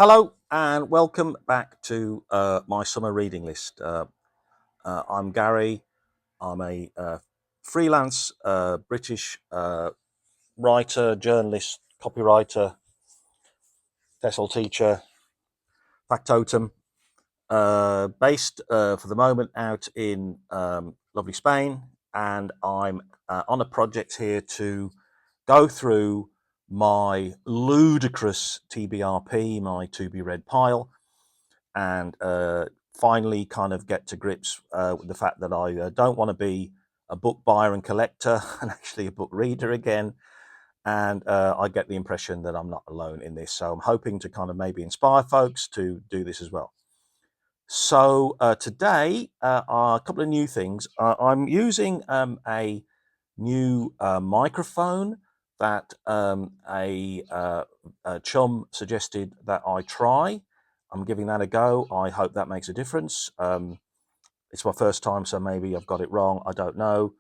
Hello and welcome back to my summer reading list. I'm Gary. I'm a freelance British writer, journalist, copywriter, TESOL teacher, factotum, based for the moment out in lovely Spain. And I'm on a project here to go through my ludicrous TBRP, my to be read pile, and finally kind of get to grips with the fact that I don't want to be a book buyer and collector and actually a book reader again. And I get the impression that I'm not alone in this. So I'm hoping to kind of maybe inspire folks to do this as well. So today are a couple of new things. I'm using a new microphone that a chum suggested that I try. I'm giving that a go. I hope that makes a difference. It's my first time, so maybe I've got it wrong. I don't know,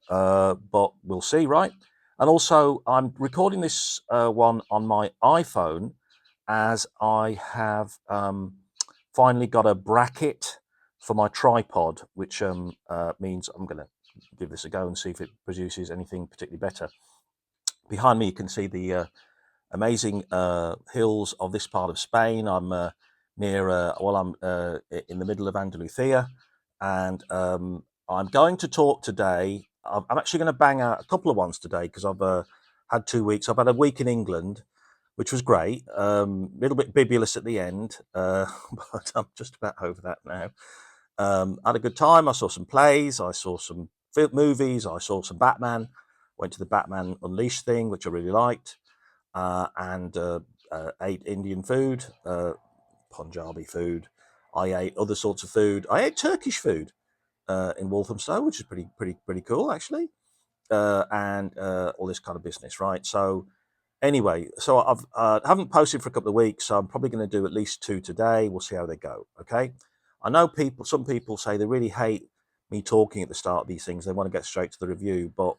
but we'll see, right? And also, I'm recording this one on my iPhone as I have finally got a bracket for my tripod, which means I'm going to give this a go and see if it produces anything particularly better. Behind me, you can see the amazing hills of this part of Spain. I'm near, I'm in the middle of Andalusia, and I'm going to talk today. I'm actually going to bang out a couple of ones today because I've had 2 weeks. I've had a week in England, which was great. A little bit bibulous at the end, but I'm just about over that now. Had a good time. I saw some plays. I saw some movies. I saw some Batman. Went to the Batman Unleashed thing, which I really liked, and ate Indian food, Punjabi food. I ate other sorts of food. I ate Turkish food in Walthamstow, which is pretty cool actually, and all this kind of business, right? So anyway, so I've haven't posted for a couple of weeks, so I'm probably going to do at least 2 today. We'll see how they go. Okay. I know some people say they really hate me talking at the start of these things. They want to get straight to the review, but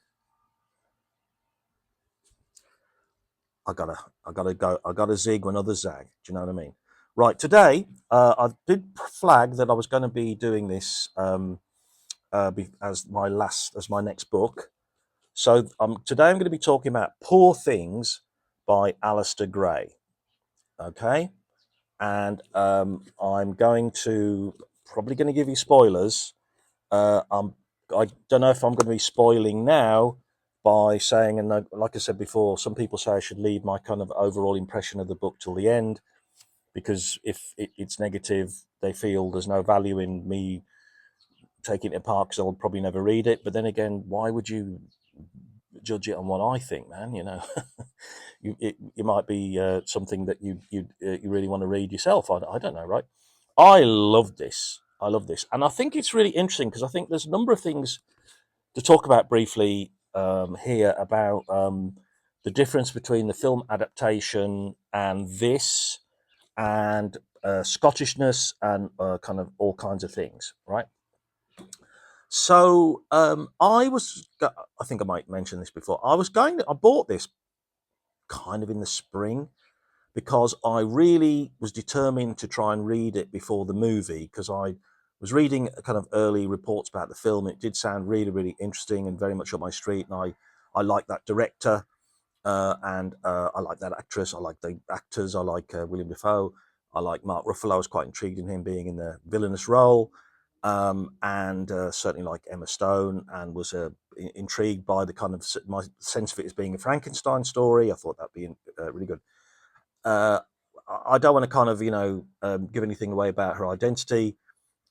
I gotta zig when others zag. Do you know what I mean? Right. Today, I did flag that I was going to be doing this as my next book. So today I'm going to be talking about Poor Things by Alasdair Gray. Okay. And I'm probably going to give you spoilers. I don't know if I'm going to be spoiling now by saying, and like I said before, some people say I should leave my kind of overall impression of the book till the end, because if it's negative, they feel there's no value in me taking it apart because I'll probably never read it. But then again, why would you judge it on what I think, man? You know, it might be something that you really want to read yourself. I don't know, right? I love this. I love this, and I think it's really interesting because I think there's a number of things to talk about briefly here about the difference between the film adaptation and this, and Scottishness, and kind of all kinds of things, right? So I think I might mention this before. I bought this kind of in the spring because I really was determined to try and read it before the movie, because I was reading kind of early reports about the film. It did sound really, really interesting and very much up my street. And I like that director, and I like that actress. I like the actors. I like William Dafoe. I like Mark Ruffalo. I was quite intrigued in him being in the villainous role, and certainly like Emma Stone, and was intrigued by the kind of my sense of it as being a Frankenstein story. I thought that'd be really good. Uh, I don't want to kind of give anything away about her identity,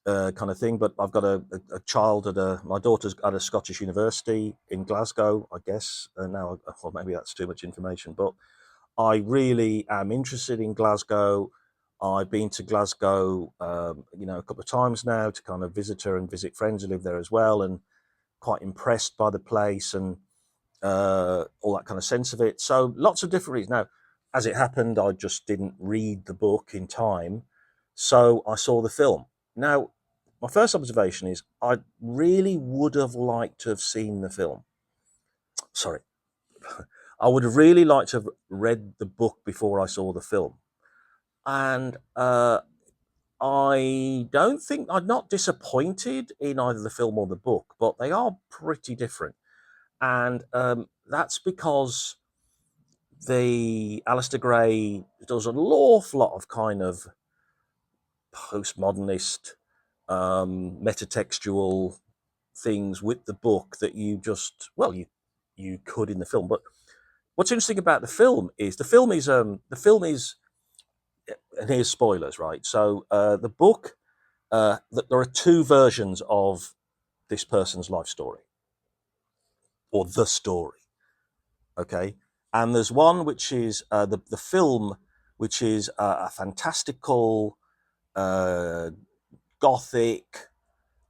kind of thing. But I've got a child my daughter's at a Scottish university in Glasgow, I guess. Now, well, maybe that's too much information, but I really am interested in Glasgow. I've been to Glasgow, a couple of times now to kind of visit her and visit friends who live there as well, and quite impressed by the place and all that kind of sense of it. So lots of different reasons. Now, as it happened, I just didn't read the book in time, so I saw the film. Now, my first observation is I really would have liked to have seen the film. Sorry. I would have really liked to have read the book before I saw the film. And I don't think I'm not disappointed in either the film or the book, but they are pretty different. And that's because the Alasdair Gray does an awful lot of kind of postmodernist, metatextual things with the book that you just you could in the film. But what's interesting about the film is and here's spoilers, right? So the book that there are two versions of this person's life story or the story, okay? And there's one which is the film, which is a fantastical, uh, gothic,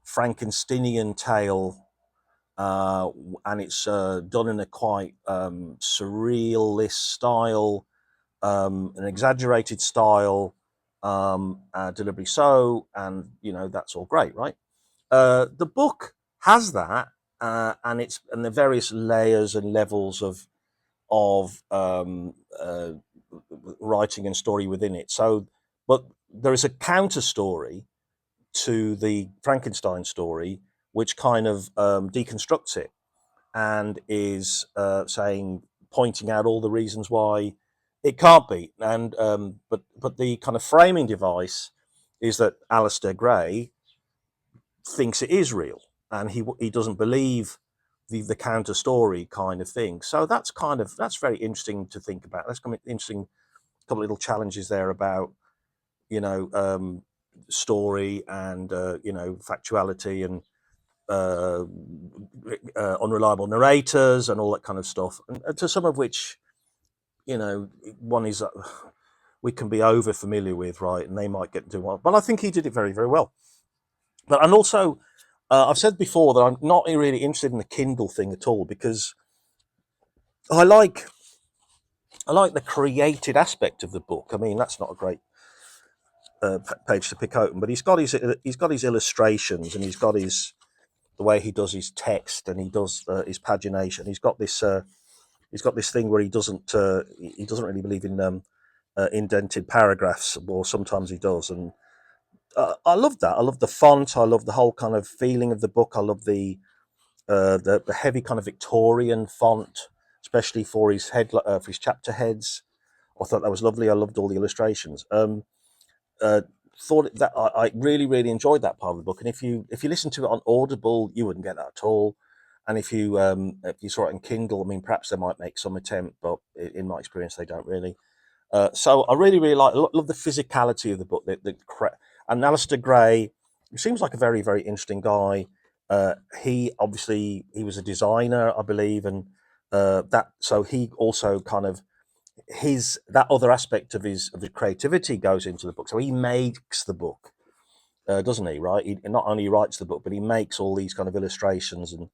Frankensteinian tale, and it's done in a quite surrealist style, an exaggerated style, deliberately so, and that's all great, right? The book has that, and the various layers and levels of writing and story within it. So, but there is a counter story to the Frankenstein story, which kind of deconstructs it and is pointing out all the reasons why it can't be. And but the kind of framing device is that Alasdair Gray thinks it is real, and he doesn't believe the counter story kind of thing. So that's very interesting to think about. That's kind of interesting. Couple of little challenges there about you know um, story and factuality and uh, unreliable narrators and all that kind of stuff, and to some of which one is we can be over familiar with, right? And they might get into one, but I think he did it very, very well. But and also, I've said before that I'm not really interested in the Kindle thing at all because I like I like the created aspect of the book. I mean, that's not a great page to pick open, but he's got his illustrations and he's got his the way he does his text and he does his pagination. He's got this thing where he doesn't really believe in indented paragraphs, or sometimes he does, and I love that. I love the font. I love the whole kind of feeling of the book. I love the heavy kind of Victorian font, especially for his for his chapter heads. I thought that was lovely. I loved all the illustrations. Uh, Thought that I really really enjoyed that part of the book. And if you listen to it on Audible, you wouldn't get that at all. And if you saw it in Kindle, I mean, perhaps they might make some attempt, but in my experience, they don't really. So I really really love the physicality of the book. And Alistair Gray, he seems like a very very interesting guy. He was a designer, I believe, and that so he also kind of his that other aspect of his creativity goes into the book. So he makes the book, doesn't he? Right? He not only writes the book, but he makes all these kind of illustrations and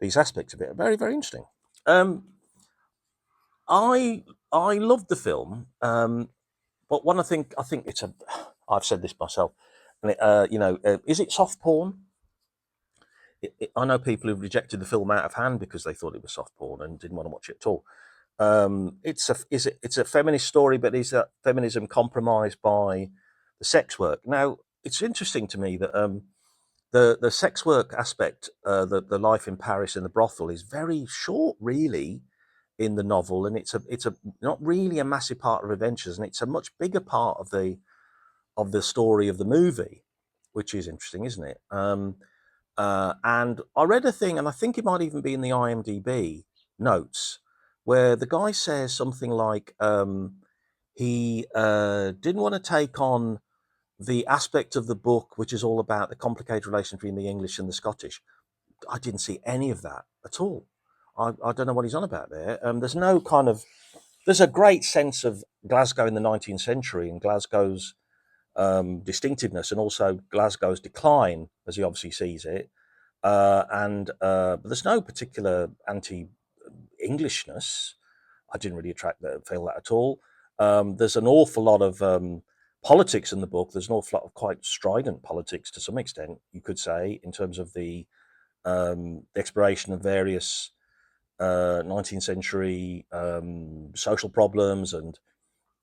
these aspects of it. Very very interesting. Um, I I loved the film, but one I think it's a. I've said this myself, and is it soft porn? I know people who've rejected the film out of hand because they thought it was soft porn and didn't want to watch it at all. It's a feminist story, but is that feminism compromised by the sex work? Now, it's interesting to me that the sex work aspect, the life in Paris in the brothel, is very short, really, in the novel, and it's a not really a massive part of adventures, and it's a much bigger part of the story of the movie, which is interesting, isn't it? And I read a thing, and I think it might even be in the IMDb notes, where the guy says something like he didn't want to take on the aspect of the book which is all about the complicated relation between the English and the Scottish. I didn't see any of that at all. I don't know what he's on about there. There's no kind of there's a great sense of Glasgow in the 19th century and Glasgow's distinctiveness and also Glasgow's decline as he obviously sees it. But there's no particular anti-Englishness. I didn't really feel that at all. There's an awful lot of politics in the book. There's an awful lot of quite strident politics to some extent, you could say, in terms of the exploration of various 19th century social problems and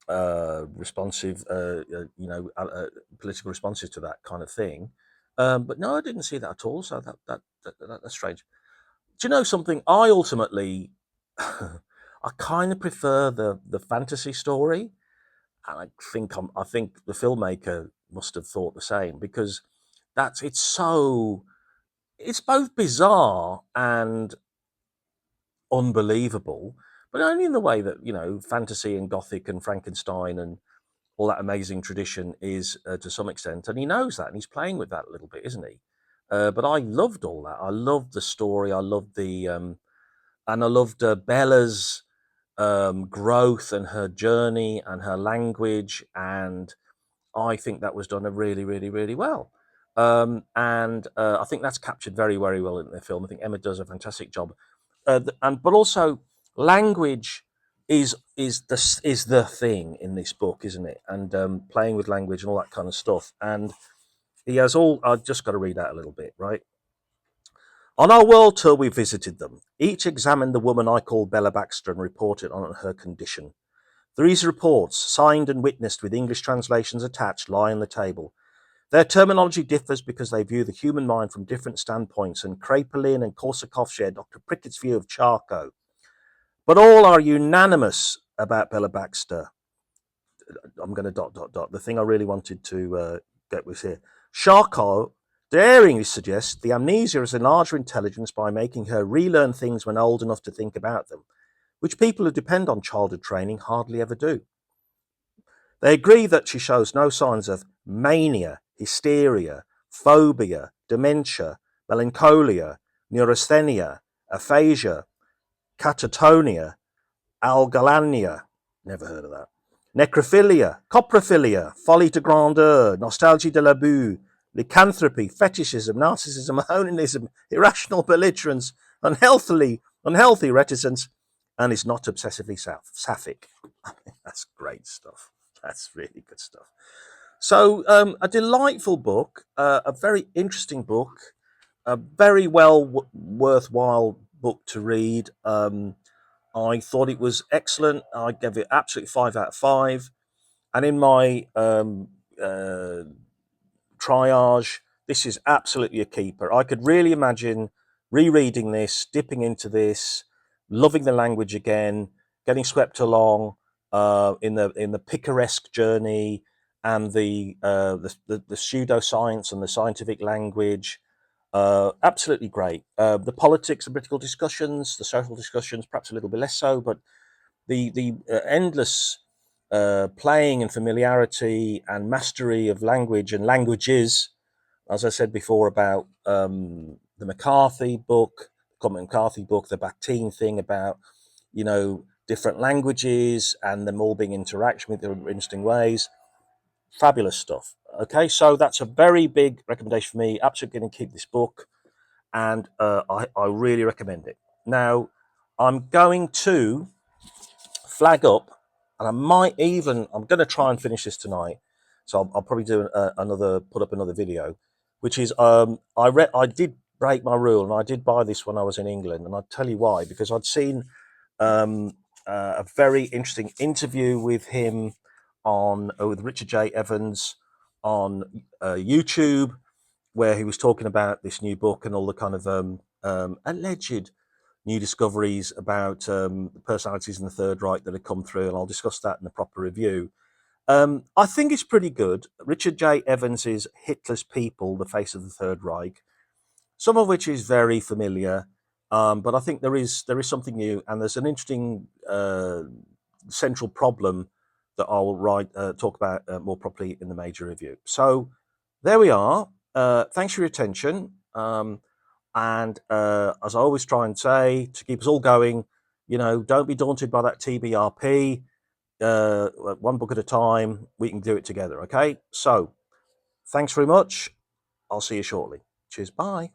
responsive, political responses to that kind of thing. But no, I didn't see that at all. So that's strange. Do you know something? I ultimately, I kind of prefer the fantasy story, and I think the filmmaker must have thought the same, because it's both bizarre and unbelievable, but only in the way that fantasy and gothic and Frankenstein and all that amazing tradition is, to some extent, and he knows that, and he's playing with that a little bit, isn't he? But I loved all that. I loved the story. I loved and I loved Bella's growth and her journey and her language, and I think that was done really, really, really well. And I think that's captured very, very well in the film. I think Emma does a fantastic job, but also language is the thing in this book, isn't it? And playing with language and all that kind of stuff. And he has all. I've just got to read out a little bit, right? On our world tour, we visited them. Each examined the woman I called Bella Baxter and reported on her condition. These reports, signed and witnessed with English translations attached, lie on the table. Their terminology differs because they view the human mind from different standpoints, and Kraepelin and Korsakoff share Dr. Prickett's view of Charcot. But all are unanimous about Bella Baxter. I'm going to ... The thing I really wanted to get was here. Charcot daringly suggests the amnesia has enlarged her intelligence by making her relearn things when old enough to think about them, which people who depend on childhood training hardly ever do. They agree that she shows no signs of mania, hysteria, phobia, dementia, melancholia, neurasthenia, aphasia, catatonia, algalania, never heard of that, necrophilia, coprophilia, folie de grandeur, nostalgie de l'abus, lycanthropy, fetishism, narcissism, onanism, irrational belligerence, unhealthy reticence, and is not obsessively sapphic. That's great stuff. That's really good stuff. So, a delightful book, a very interesting book, a very worthwhile book to read. I thought it was excellent. I gave it absolutely 5 out of 5. And in my triage, this is absolutely a keeper. I could really imagine rereading this, dipping into this, loving the language again, getting swept along in the picaresque journey and the pseudoscience and the scientific language. Absolutely great. The politics and political discussions, the social discussions, perhaps a little bit less so, but the endless playing and familiarity and mastery of language and languages, as I said before about the McCarthy book, the Bakhtin thing about different languages and them all being interaction with them in interesting ways. Fabulous stuff. Okay, so that's a very big recommendation for me. Absolutely going to keep this book, and I really recommend it. Now, I'm going to flag up, and I'm going to try and finish this tonight. So I'll probably do put up another video, which is I did break my rule, and I did buy this when I was in England, and I'll tell you why, because I'd seen a very interesting interview with him with Richard J. Evans on YouTube, where he was talking about this new book and all the kind of alleged new discoveries about the personalities in the Third Reich that have come through, and I'll discuss that in the proper review. I think it's pretty good. Richard J. Evans is Hitler's People, the Face of the Third Reich, some of which is very familiar, but I think there is something new, and there's an interesting central problem that I'll talk about more properly in the major review. So there we are. Thanks for your attention. And as I always try and say, to keep us all going, don't be daunted by that TBRP. One book at a time, we can do it together. Okay. So thanks very much. I'll see you shortly. Cheers. Bye.